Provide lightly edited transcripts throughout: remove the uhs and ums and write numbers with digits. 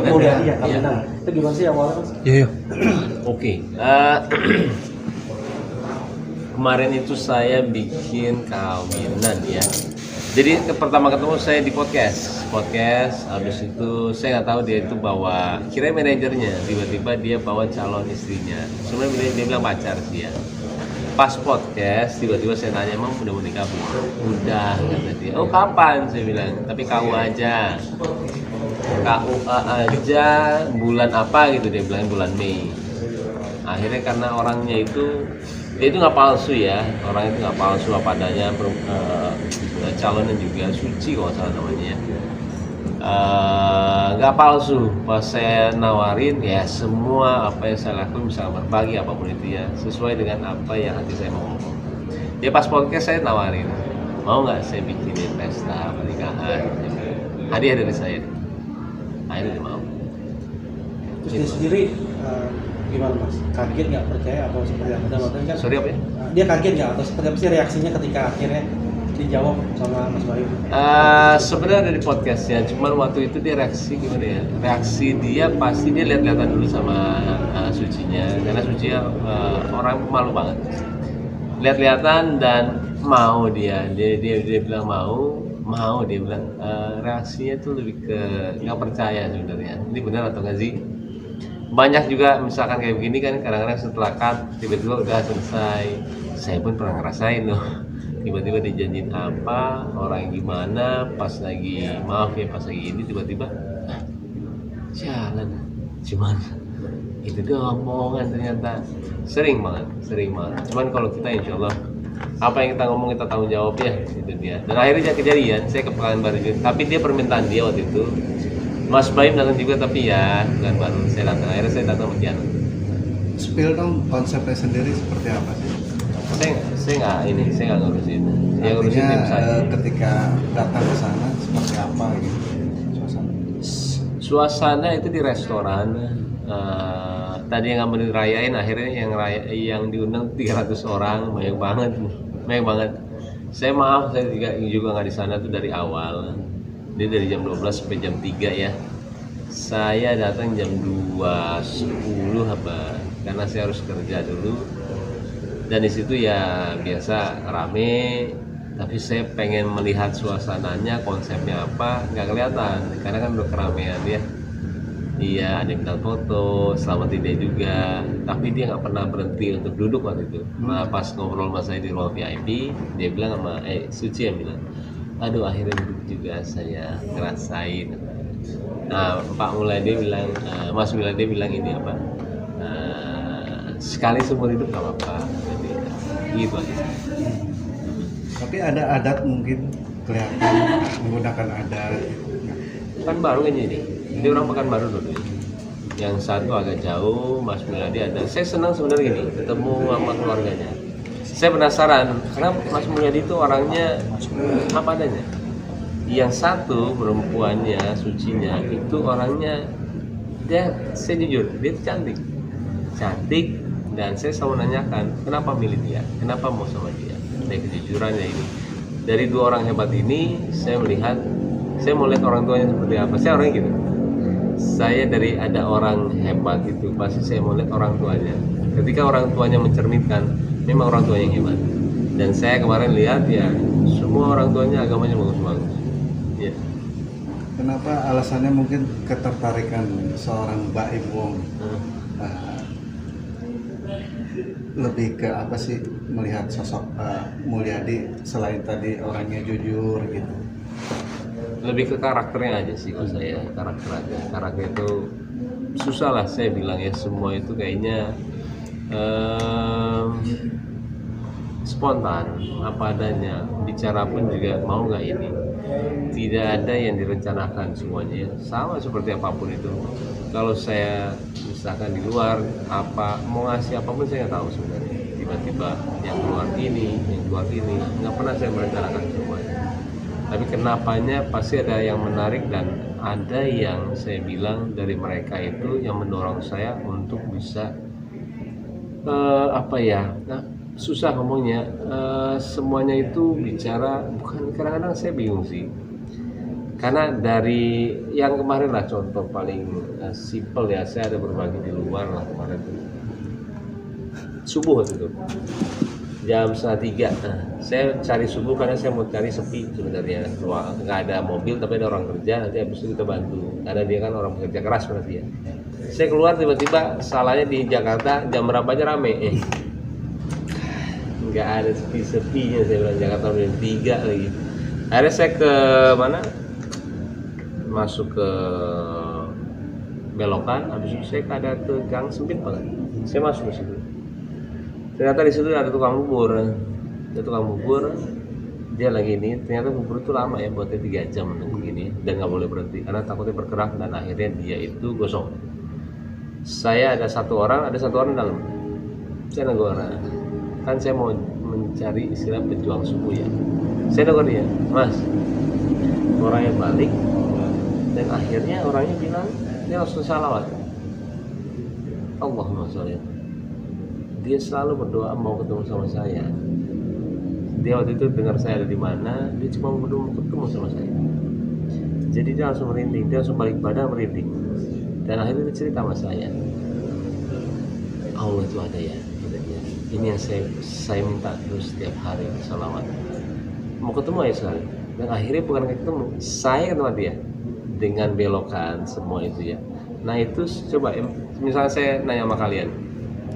kawinan. Mulyadi ya, kawinan. Itu gimana sih awalnya Mas? Iya. Oke. Kemarin itu saya bikin kawinan ya. Jadi pertama ketemu saya di podcast, habis itu saya nggak tahu dia itu bawa, kira manajernya, tiba-tiba dia bawa calon istrinya. Sebenarnya dia bilang pacar sih ya. Pas podcast, tiba-tiba saya tanya, emang udah menikah belum? Udah, kata dia. Oh kapan? Saya bilang, tapi KUA aja. KUA aja, bulan apa gitu, dia bilang bulan Mei. Akhirnya karena orangnya itu, dia itu nggak palsu ya, orang itu nggak palsu apa adanya, calonnya juga suci kalau salah namanya ya. Nggak palsu. Pas saya nawarin ya semua apa yang saya lakuin bisa berbagi apapun itu ya sesuai dengan apa yang hati saya mau. Ya pas podcast saya nawarin, mau nggak saya bikinin pesta pernikahan, hadiah dari saya. Akhirnya dia mau. Terus dia sendiri gimana Mas? Kaget nggak, percaya atau seperti apa? Kan, Sorry apa ya? dia kaget nggak atau seperti apa sih reaksinya ketika akhirnya dijawab sama Mas Bayu? Sebenarnya dari podcastnya, cuman waktu itu dia reaksi gimana ya? Reaksi dia pasti dia lihat-lihatan dulu sama Sucinya, karena Sucinya orang malu banget. Lihat-lihatan dan mau dia bilang mau dia bilang reaksinya tuh lebih ke nggak percaya sebenarnya. Ini benar atau nggak sih? Banyak juga misalkan kayak begini kan kadang-kadang setelah cut tiba-tiba udah selesai. Saya pun pernah ngerasain loh. Tiba-tiba dijanjin apa, orang gimana, pas lagi maaf ya pas lagi ini tiba-tiba jalan, cuman itu doang omongan ternyata. Sering banget. Cuman kalau kita insya Allah apa yang kita ngomong kita tanggung jawab ya, itu dia. Dan akhirnya kejadian, saya ke Pekanbaru juga, tapi dia permintaan dia waktu itu. Mas Baim datang juga tapi ya Pekanbaru saya datang. Akhirnya saya datang ke Kian. Spill dong konsepnya sendiri seperti apa sih? Saya nggak ngurusin. Saya ngurusin tim saya. Ketika datang ke sana seperti apa gitu suasana? Suasana itu di restoran. Tadi yang nggak dirayain, akhirnya yang diundang 300 orang, banyak banget. Saya maaf, saya juga nggak di sana tuh dari awal. Dia dari jam 12 sampai jam 3 ya. Saya datang jam 2.10 apa, karena saya harus kerja dulu. Dan di situ ya biasa rame, tapi saya pengen melihat suasananya, konsepnya apa, nggak kelihatan karena kan udah keramaian ya. Iya, ada yang minta foto, selamat ide juga, tapi dia nggak pernah berhenti untuk duduk waktu itu. Nah, pas ngobrol sama saya di ruang VIP, dia bilang sama Suci yang bilang, aduh akhirnya duduk juga saya ngerasain. Nah, Mas Mulyadi bilang ini apa? Sekali seumur hidup nggak apa-apa, jadi gitu aja. Tapi ada adat mungkin kelihatan menggunakan adat. Pekanbaru kan ini orang Pekanbaru dulu. Yang satu agak jauh, Mas Mulyadi ada. Saya senang sebenarnya gini, ketemu sama keluarganya. Saya penasaran, karena Mas Mulyadi itu orangnya apa adanya. Yang satu perempuannya, Sucinya, itu orangnya saya jujur, dia itu cantik. Dan saya selalu nanyakan, kenapa milih dia? Kenapa mau sama dia? Dari kejujurannya ini. Dari dua orang hebat ini, saya mau lihat orang tuanya seperti apa. Saya orangnya gitu. Saya dari ada orang hebat itu, pasti saya mau lihat orang tuanya. Ketika orang tuanya mencerminkan, memang orang tuanya yang hebat. Dan saya kemarin lihat ya, semua orang tuanya agamanya bagus-bagus. Ya. Kenapa alasannya mungkin ketertarikan seorang Baim Wong? Lebih ke apa sih melihat sosok Mulyadi selain tadi orangnya jujur gitu? Lebih ke karakternya aja sih kalau saya, karakter itu susah lah saya bilang ya, semua itu kayaknya spontan apa adanya, bicara pun juga mau nggak ini, tidak ada yang direncanakan semuanya, sama seperti apapun itu. Kalau saya misalkan di luar apa mau ngasih apapun saya nggak tahu sebenarnya, tiba-tiba yang keluar ini nggak pernah saya merencanakan semuanya. Tapi kenapanya pasti ada yang menarik dan ada yang saya bilang dari mereka itu yang mendorong saya untuk bisa susah ngomongnya, semuanya itu bicara, bukan, kadang-kadang saya bingung sih. Karena dari yang kemarin lah contoh paling simple ya, saya ada berbagi di luar lah kemarin tuh. Subuh itu jam 2:30. Nah, saya cari subuh karena saya mau cari sepi sebenarnya. Nggak ada mobil tapi ada orang kerja, nanti habis itu kita bantu. Karena dia kan orang bekerja keras berarti ya. Saya keluar tiba-tiba salahnya di Jakarta jam berapa aja rame. Nggak ada sepi-sepinya, saya bilang Jakarta jam 3 lagi. Akhirnya saya ke mana? Masuk ke belokan, habis itu saya ada ke gang sempit banget. Saya masuk ke situ. Ternyata di situ ada tukang bubur. Ada tukang bubur. Dia lagi ini, ternyata bubur itu lama ya, buatnya 3 jam untuk begini dan nggak boleh berhenti karena takutnya bergerak dan akhirnya dia itu gosong. Saya ada satu orang dalam. Saya negor. Kan saya mau mencari istilah pejuang subuh ya. Saya negor dia, Mas. Orangnya balik dan akhirnya orangnya bilang dia langsung salawat. Allahumma sholli. Dia selalu berdoa mau ketemu sama saya. Dia waktu itu dengar saya ada di mana, dia cuma mau ketemu sama saya. Jadi dia langsung merinding, dia langsung balik badan merinding. Dan akhirnya dia cerita sama saya. Allah itu ada ya, kata dia. Ini yang saya minta terus setiap hari salawat. Mau ketemu aja sekali. Dan akhirnya bukan ketemu, saya ketemu dia dengan belokan semua itu ya. Nah itu coba, misalnya saya nanya sama kalian,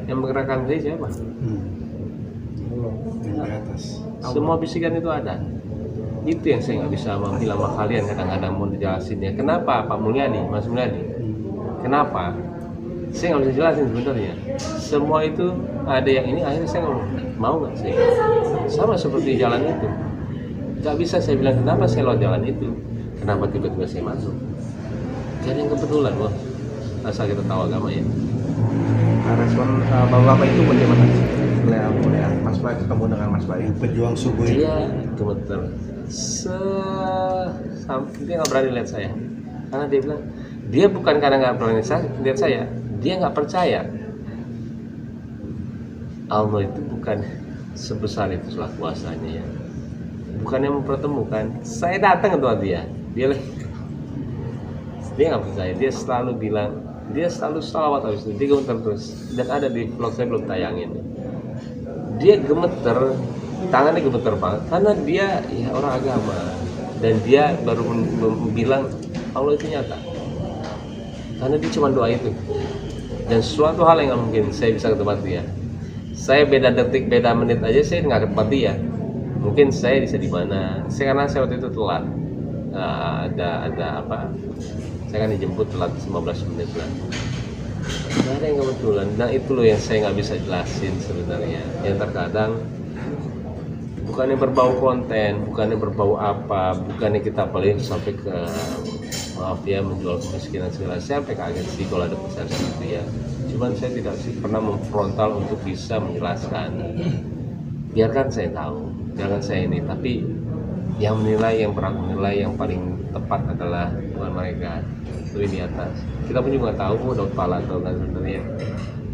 yang menggerakkan saya siapa? Yang di atas. Semua bisikan itu ada. Itu yang saya nggak bisa bilang sama kalian, kadang-kadang mau dijelasin ya. Kenapa Pak Mulyadi, Mas Mulyadi? Kenapa? Saya nggak bisa jelasin sebenarnya. Semua itu ada yang ini, akhirnya saya ngomong, mau nggak saya? Sama seperti jalan itu. Nggak bisa saya bilang kenapa saya lewat jalan itu. Kenapa tiba-tiba saya masuk? Jadi yang kebetulan, wah. Asal kita tahu agama ya. Respon bapak-bapak itu bagaimana? Mulai Mas Bay ketemu dengan Mas Bay. Yang pejuang subuh itu. Dia gemeter. Dia nggak berani lihat saya. Karena dia bilang, dia bukan karena nggak berani lihat saya, dia nggak percaya. Allah itu bukan sebesar itu setelah kuasanya ya. Bukan yang mempertemukan. Saya datang ke dia nggak percaya. Dia selalu bilang, dia selalu salawat habis itu, dia gemeter terus. Dan ada di vlog saya belum tayangin. Dia gemeter, tangannya gemeter banget karena dia ya orang agama dan dia baru bilang Allah itu nyata. Karena dia cuma doa itu. Dan suatu hal yang nggak mungkin saya bisa ke tempat dia. Saya beda detik, beda menit aja saya nggak ke tempat dia. Mungkin saya bisa di mana? Karena saya waktu itu telat. Ada apa? Saya kan dijemput telat 15 menit lah. Nggak ada yang kebetulan. Nah itu loh yang saya nggak bisa jelasin sebenarnya. Yang terkadang bukannya berbau konten, bukannya berbau apa, bukannya kita paling sampai ke maaf ya menjual kemiskinan segala. Saya sampai kaget sih kalau ada pesan seperti ya. Cuman saya tidak sih pernah memfrontal untuk bisa menjelaskan. Biarkan saya tahu, jangan saya ini. Tapi yang menilai, yang berhak menilai, yang paling tepat adalah Tuhan mereka. Itu di atas. Kita pun juga tahu dapat pahala atau kan sebenarnya.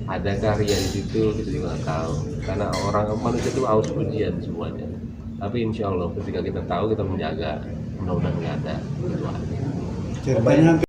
Adakah ria di situ? Kita juga nggak tahu. Karena orang manusia itu haus pujian semuanya. Tapi insya Allah ketika kita tahu kita menjaga, mudah-mudahan nggak ada. Itu aja. Ceritanya